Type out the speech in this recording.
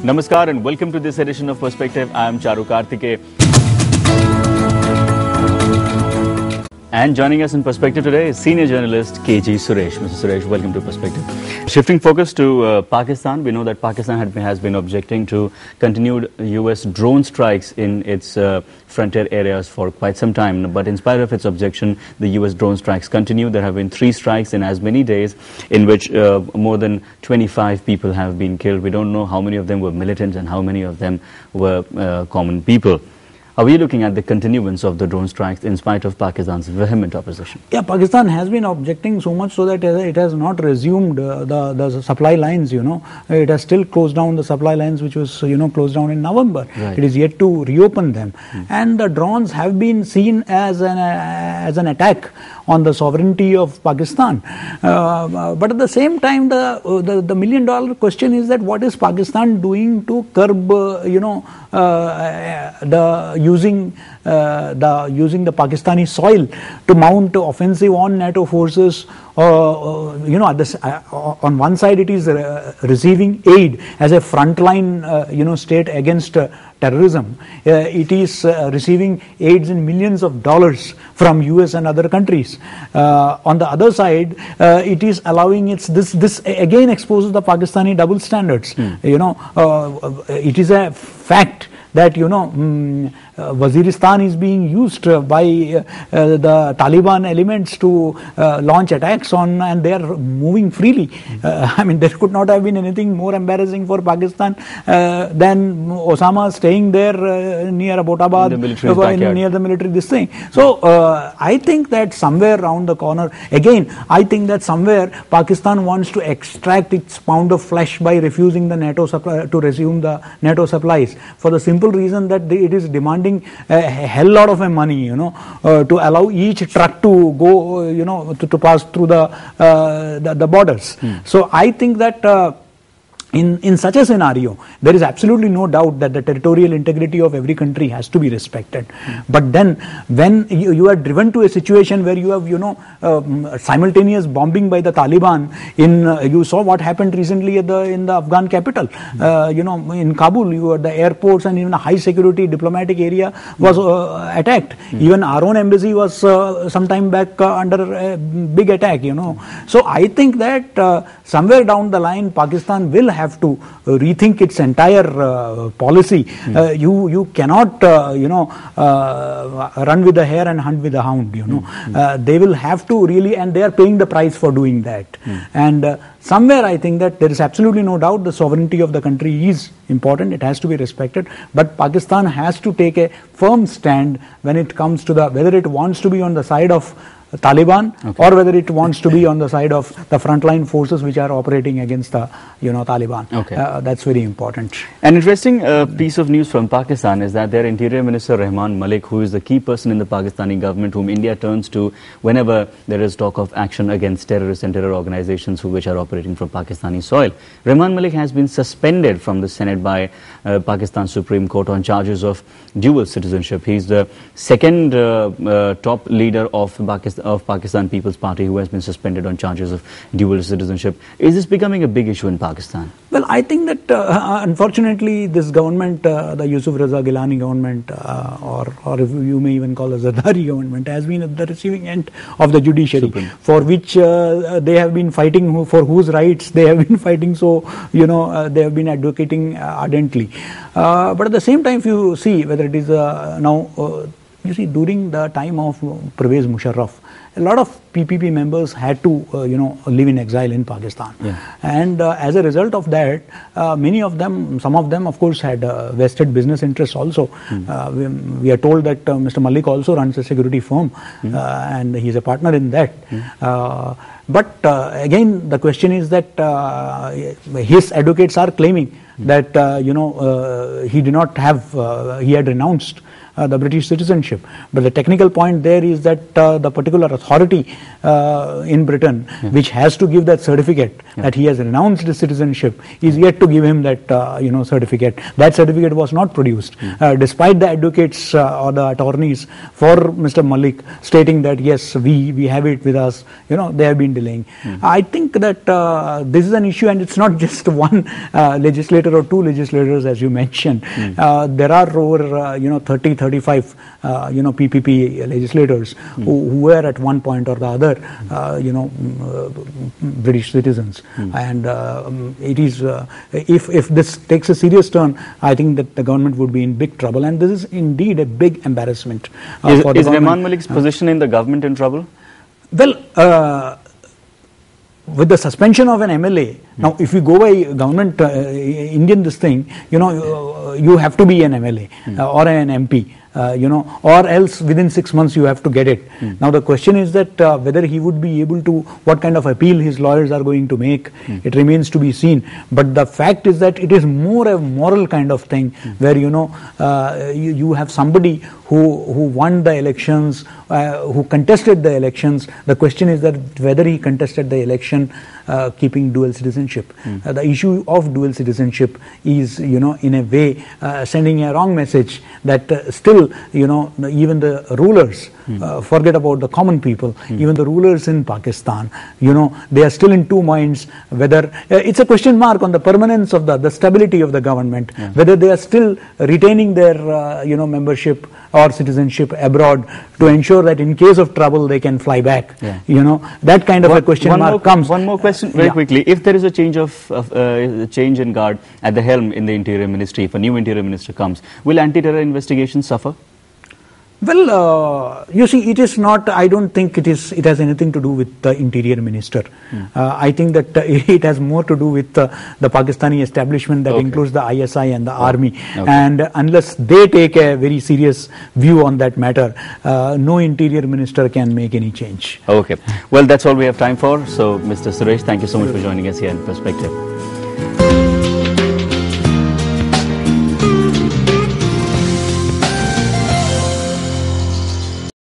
Namaskar and welcome to this edition of Perspective. I am Charu Karthike. And joining us in Perspective today is senior journalist KG Suresh. Mr. Suresh, welcome to Perspective. Shifting focus to Pakistan, we know that Pakistan has been objecting to continued US drone strikes in its frontier areas for quite some time. But in spite of its objection, the US drone strikes continue. There have been 3 strikes in as many days in which more than 25 people have been killed. We don't know how many of them were militants and how many of them were common people. Are we looking at the continuance of the drone strikes in spite of Pakistan's vehement opposition? Yeah, Pakistan has been objecting so much so that it has not resumed the supply lines, It has still closed down the supply lines which was, closed down in November. Right. It is yet to reopen them. And the drones have been seen as an attack on the sovereignty of Pakistan. But at the same time, the million-dollar question is that what is Pakistan doing to curb, using the Pakistani soil to mount offensive on NATO forces. On one side it is receiving aid as a frontline, state against terrorism. It is receiving aids in millions of dollars from US and other countries. On the other side, it is allowing this again exposes the Pakistani double standards. It is a fact that Waziristan is being used by the Taliban elements to launch attacks on, and they are moving freely. There could not have been anything more embarrassing for Pakistan than Osama staying there near Abbottabad, near the military this thing. So I think that somewhere around the corner, again, I think that somewhere Pakistan wants to extract its pound of flesh by refusing the NATO supply, to resume the NATO supplies, for the simple reason that it is demanding a hell lot of money, to allow each truck to go, to pass through the borders. So I think that in such a scenario, there is absolutely no doubt that the territorial integrity of every country has to be respected. But then, when you are driven to a situation where you have, simultaneous bombing by the Taliban, you saw what happened recently in the Afghan capital, in Kabul, the airports and even a high security diplomatic area was attacked. Even our own embassy was some time back under a big attack, So I think that somewhere down the line, Pakistan will have to rethink its entire policy. You cannot, run with the hare and hunt with the hound. They will have to really, and they are paying the price for doing that. And somewhere I think that there is absolutely no doubt the sovereignty of the country is important. It has to be respected. But Pakistan has to take a firm stand when it comes to whether it wants to be on the side of Taliban, or whether it wants to be on the side of the frontline forces which are operating against the Taliban. That's very important. An interesting piece of news from Pakistan is that their Interior Minister Rehman Malik, who is the key person in the Pakistani government whom India turns to whenever there is talk of action against terrorists and terror organizations which are operating from Pakistani soil, Rehman Malik has been suspended from the Senate by Pakistan Supreme Court on charges of dual citizenship. He's the second top leader of Pakistan People's Party who has been suspended on charges of dual citizenship. Is this becoming a big issue in Pakistan? Well, I think that unfortunately this government, the Yusuf Raza Gilani government, or if you may even call it Zardari government, has been at the receiving end of the judiciary, for which they have been fighting, for whose rights they have been fighting. So, they have been advocating ardently. But at the same time, if you see whether it is during the time of Pervez Musharraf, a lot of PPP members had to, live in exile in Pakistan. And as a result of that, some of them, of course, had vested business interests also. We are told that Mr. Malik also runs a security firm, and he is a partner in that. But again, the question is that his advocates are claiming that he did not have, he had renounced the British citizenship. But the technical point there is that the particular authority in Britain, which has to give that certificate that he has renounced his citizenship, is yet to give him that certificate. That certificate was not produced, despite the advocates or the attorneys for Mr. Malik stating that yes, we have it with us. They have been delaying. I think that this is an issue, and it's not just one legislator or two legislators, as you mentioned. There are over 30, 35 PPP legislators who were at one point or the other British citizens, and it is if this takes a serious turn, I think that the government would be in big trouble, and this is indeed a big embarrassment. Is Rehman Malik's position in the government in trouble? Well, with the suspension of an MLA, now if you go by government Indian this thing, you have to be an MLA or an MP. Or else within 6 months you have to get it. Now the question is that whether he would be able to, what kind of appeal his lawyers are going to make, it remains to be seen. But the fact is that it is more a moral kind of thing, where you have somebody who won the elections, who contested the elections. The question is that whether he contested the election keeping dual citizenship. The issue of dual citizenship is, in a way, sending a wrong message that still, even the rulers, forget about the common people, even the rulers in Pakistan, they are still in two minds whether, it's a question mark on the permanence of the stability of the government, whether they are still retaining their, membership or citizenship abroad to ensure that in case of trouble they can fly back. That kind of a question mark comes. One more question very quickly. If there is a change change in guard at the helm in the Interior Ministry, if a new Interior Minister comes, will anti-terror investigations suffer? Well, you see, it is not, I don't think it has anything to do with the Interior Minister. I think that it has more to do with the Pakistani establishment that includes the ISI and the army. And unless they take a very serious view on that matter, no Interior Minister can make any change. Okay. Well, that's all we have time for. So, Mr. Suresh, thank you so much for joining us here in Perspective.